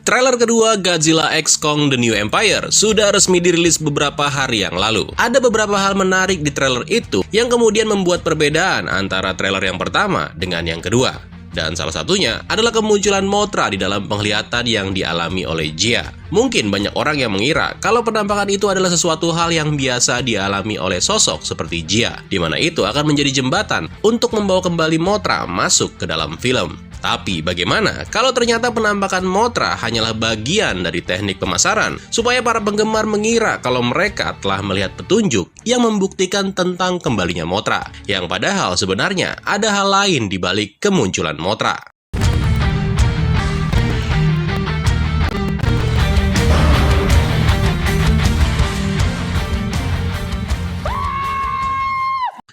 Trailer kedua Godzilla x Kong The New Empire sudah resmi dirilis beberapa hari yang lalu. Ada beberapa hal menarik di trailer itu yang kemudian membuat perbedaan antara trailer yang pertama dengan yang kedua. Dan salah satunya adalah kemunculan Mothra di dalam penglihatan yang dialami oleh Jia. Mungkin banyak orang yang mengira kalau penampakan itu adalah sesuatu hal yang biasa dialami oleh sosok seperti Jia, di mana itu akan menjadi jembatan untuk membawa kembali Mothra masuk ke dalam film. Tapi bagaimana kalau ternyata penampakan Mothra hanyalah bagian dari teknik pemasaran supaya para penggemar mengira kalau mereka telah melihat petunjuk yang membuktikan tentang kembalinya Mothra, yang padahal sebenarnya ada hal lain di balik kemunculan Mothra.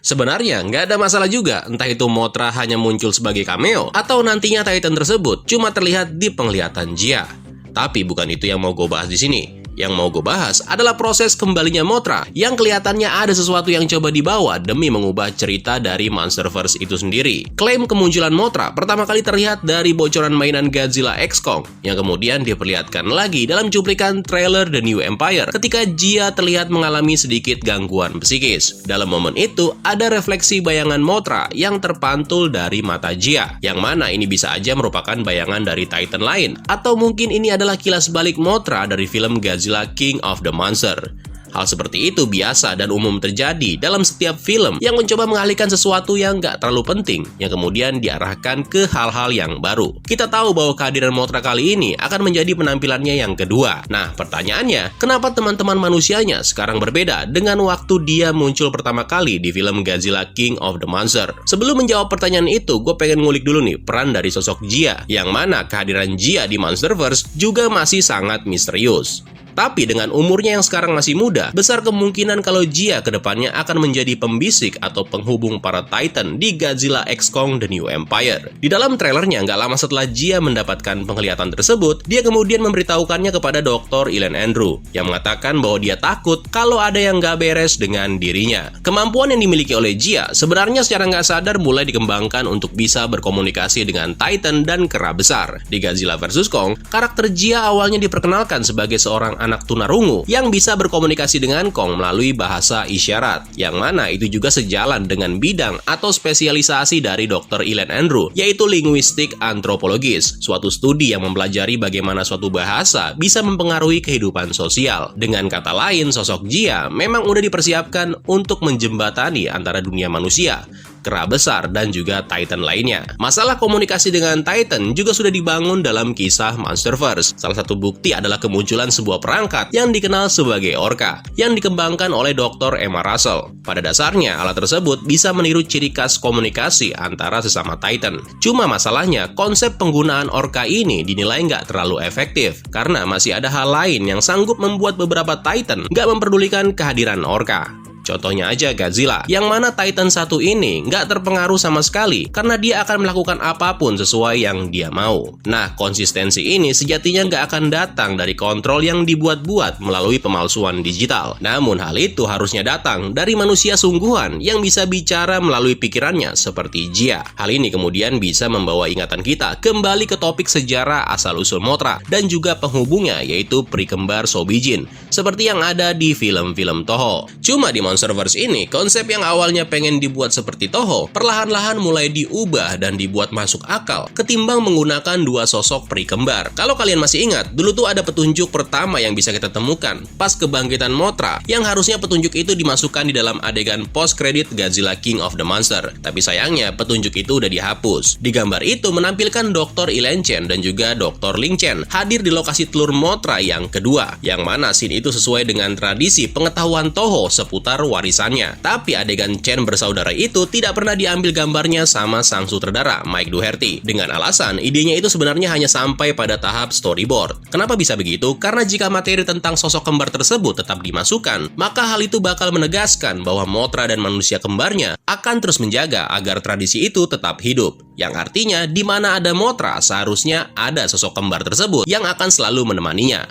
Sebenarnya nggak ada masalah juga, entah itu Mothra hanya muncul sebagai cameo, atau nantinya Titan tersebut cuma terlihat di penglihatan Jia. Tapi bukan itu yang mau gue bahas di sini. Yang mau gue bahas adalah proses kembalinya Mothra, yang kelihatannya ada sesuatu yang coba dibawa demi mengubah cerita dari Monsterverse itu sendiri. Klaim kemunculan Mothra pertama kali terlihat dari bocoran mainan Godzilla x Kong, yang kemudian diperlihatkan lagi dalam cuplikan trailer The New Empire ketika Jia terlihat mengalami sedikit gangguan psikis. Dalam momen itu, ada refleksi bayangan Mothra yang terpantul dari mata Jia, yang mana ini bisa aja merupakan bayangan dari Titan lain, atau mungkin ini adalah kilas balik Mothra dari film Godzilla King of the Monster. Hal seperti itu biasa dan umum terjadi dalam setiap film yang mencoba mengalihkan sesuatu yang nggak terlalu penting, yang kemudian diarahkan ke hal-hal yang baru. Kita tahu bahwa kehadiran Mothra kali ini akan menjadi penampilannya yang kedua. Nah, pertanyaannya, kenapa teman-teman manusianya sekarang berbeda dengan waktu dia muncul pertama kali di film Godzilla King of the Monster? Sebelum menjawab pertanyaan itu, gue pengen ngulik dulu nih peran dari sosok Jia, yang mana kehadiran Jia di Monsterverse juga masih sangat misterius. Tapi dengan umurnya yang sekarang masih muda, besar kemungkinan kalau Jia kedepannya akan menjadi pembisik atau penghubung para Titan di Godzilla x Kong The New Empire. Di dalam trailernya, nggak lama setelah Jia mendapatkan penglihatan tersebut, dia kemudian memberitahukannya kepada Dr. Ilan Andrew, yang mengatakan bahwa dia takut kalau ada yang nggak beres dengan dirinya. Kemampuan yang dimiliki oleh Jia sebenarnya secara nggak sadar mulai dikembangkan untuk bisa berkomunikasi dengan Titan dan kera besar. Di Godzilla vs Kong, karakter Jia awalnya diperkenalkan sebagai seorang anak tunarungu yang bisa berkomunikasi dengan Kong melalui bahasa isyarat, yang mana itu juga sejalan dengan bidang atau spesialisasi dari Dr. Ilan Andrew, yaitu linguistik antropologis, suatu studi yang mempelajari bagaimana suatu bahasa bisa mempengaruhi kehidupan sosial. Dengan kata lain, sosok Jia memang udah dipersiapkan untuk menjembatani antara dunia manusia, kera besar, dan juga Titan lainnya. Masalah komunikasi dengan Titan juga sudah dibangun dalam kisah Monsterverse. Salah satu bukti adalah kemunculan sebuah perangkat yang dikenal sebagai Orca, yang dikembangkan oleh Dr. Emma Russell. Pada dasarnya, alat tersebut bisa meniru ciri khas komunikasi antara sesama Titan. Cuma masalahnya, konsep penggunaan Orca ini dinilai nggak terlalu efektif, karena masih ada hal lain yang sanggup membuat beberapa Titan nggak memperdulikan kehadiran Orca. Contohnya aja Godzilla, yang mana Titan satu ini nggak terpengaruh sama sekali karena dia akan melakukan apapun sesuai yang dia mau. Nah, konsistensi ini sejatinya nggak akan datang dari kontrol yang dibuat-buat melalui pemalsuan digital. Namun hal itu harusnya datang dari manusia sungguhan yang bisa bicara melalui pikirannya seperti Jia. Hal ini kemudian bisa membawa ingatan kita kembali ke topik sejarah asal-usul Mothra dan juga penghubungnya, yaitu peri kembar Sobijin, seperti yang ada di film-film Toho. Cuma di Monsterverse ini, konsep yang awalnya pengen dibuat seperti Toho, perlahan-lahan mulai diubah dan dibuat masuk akal ketimbang menggunakan dua sosok peri kembar. Kalau kalian masih ingat, dulu tuh ada petunjuk pertama yang bisa kita temukan pas kebangkitan Mothra, yang harusnya petunjuk itu dimasukkan di dalam adegan post-credit Godzilla King of the Monster. Tapi sayangnya, petunjuk itu udah dihapus. Di gambar itu menampilkan Dr. Ilan Chen dan juga Dr. Ling Chen hadir di lokasi telur Mothra yang kedua, yang mana scene itu sesuai dengan tradisi pengetahuan Toho seputar warisannya. Tapi adegan Chen bersaudara itu tidak pernah diambil gambarnya sama sang sutradara Mike Dougherty, dengan alasan idenya itu sebenarnya hanya sampai pada tahap storyboard. Kenapa bisa begitu? Karena jika materi tentang sosok kembar tersebut tetap dimasukkan, maka hal itu bakal menegaskan bahwa Mothra dan manusia kembarnya akan terus menjaga agar tradisi itu tetap hidup. Yang artinya, di mana ada Mothra, seharusnya ada sosok kembar tersebut yang akan selalu menemaninya.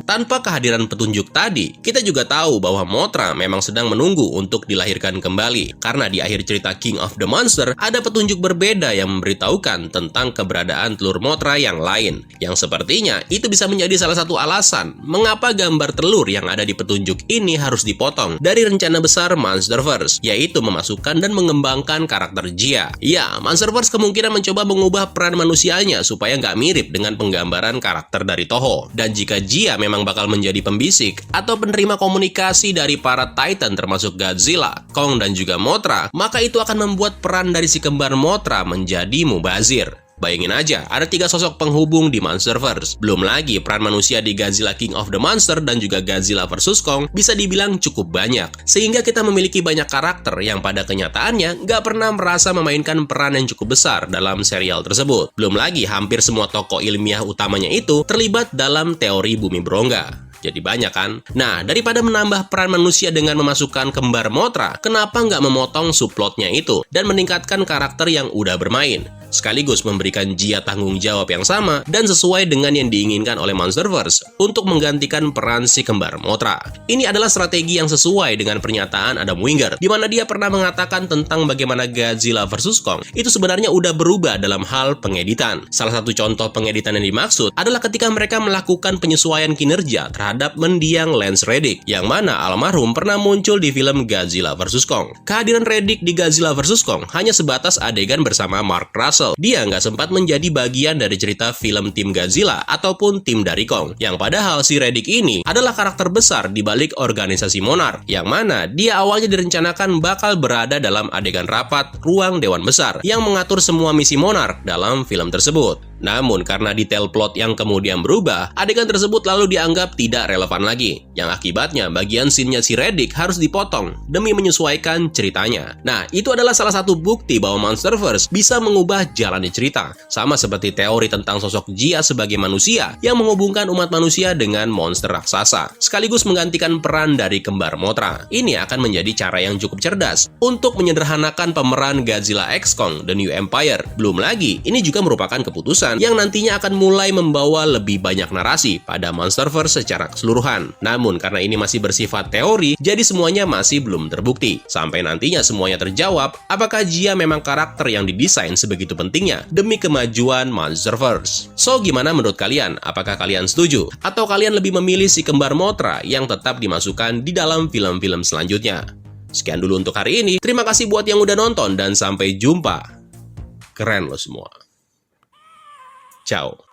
Tanpa kehadiran petunjuk tadi, kita juga tahu bahwa Mothra memang sedang menunggu untuk dilahirkan kembali. Karena di akhir cerita King of the Monster, ada petunjuk berbeda yang memberitahukan tentang keberadaan telur Mothra yang lain. Yang sepertinya itu bisa menjadi salah satu alasan mengapa gambar telur yang ada di petunjuk ini harus dipotong dari rencana besar Monsterverse, yaitu memasukkan dan mengembangkan karakter Jia. Ya, Monsterverse kemungkinan mencoba mengubah peran manusianya supaya nggak mirip dengan penggambaran karakter dari Toho. Dan jika Jia memang bakal menjadi pembisik atau penerima komunikasi dari para Titan termasuk Godzilla, Kong, dan juga Mothra, maka itu akan membuat peran dari si kembar Mothra menjadi mubazir. Bayangin aja, ada 3 sosok penghubung di Monsterverse. Belum lagi peran manusia di Godzilla King of the Monster dan juga Godzilla vs Kong bisa dibilang cukup banyak. Sehingga kita memiliki banyak karakter yang pada kenyataannya nggak pernah merasa memainkan peran yang cukup besar dalam serial tersebut. Belum lagi hampir semua tokoh ilmiah utamanya itu terlibat dalam teori bumi berongga. Jadi banyak kan? Nah, daripada menambah peran manusia dengan memasukkan kembar Mothra, kenapa nggak memotong subplotnya itu dan meningkatkan karakter yang udah bermain? Sekaligus memberikan Jia tanggung jawab yang sama dan sesuai dengan yang diinginkan oleh Monsterverse untuk menggantikan peran si kembar Mothra. Ini adalah strategi yang sesuai dengan pernyataan Adam Wingard, di mana dia pernah mengatakan tentang bagaimana Godzilla vs Kong itu sebenarnya udah berubah dalam hal pengeditan. Salah satu contoh pengeditan yang dimaksud adalah ketika mereka melakukan penyesuaian kinerja terhadap mendiang Lance Reddick, yang mana almarhum pernah muncul di film Godzilla vs Kong. Kehadiran Reddick di Godzilla vs Kong hanya sebatas adegan bersama Mark Russell. Dia nggak sempat menjadi bagian dari cerita film tim Godzilla ataupun tim dari Kong. Yang padahal si Reddick ini adalah karakter besar di balik organisasi Monarch, yang mana dia awalnya direncanakan bakal berada dalam adegan rapat ruang Dewan Besar yang mengatur semua misi Monarch dalam film tersebut. Namun karena detail plot yang kemudian berubah, adegan tersebut lalu dianggap tidak relevan lagi. Yang akibatnya bagian scene-nya si Reddick harus dipotong demi menyesuaikan ceritanya. Nah, itu adalah salah satu bukti bahwa Monsterverse bisa mengubah jalannya cerita. Sama seperti teori tentang sosok Jia sebagai manusia yang menghubungkan umat manusia dengan monster raksasa, sekaligus menggantikan peran dari kembar Mothra. Ini akan menjadi cara yang cukup cerdas untuk menyederhanakan pemeran Godzilla x Kong The New Empire. Belum lagi, ini juga merupakan keputusan yang nantinya akan mulai membawa lebih banyak narasi pada Monsterverse secara keseluruhan. Namun karena ini masih bersifat teori, jadi semuanya masih belum terbukti. Sampai nantinya semuanya terjawab, apakah Jia memang karakter yang didesain sebegitu pentingnya demi kemajuan Monsterverse. So, gimana menurut kalian? Apakah kalian setuju? Atau kalian lebih memilih si kembar Mothra yang tetap dimasukkan di dalam film-film selanjutnya? Sekian dulu untuk hari ini. Terima kasih buat yang udah nonton dan sampai jumpa. Keren lo semua. Ciao.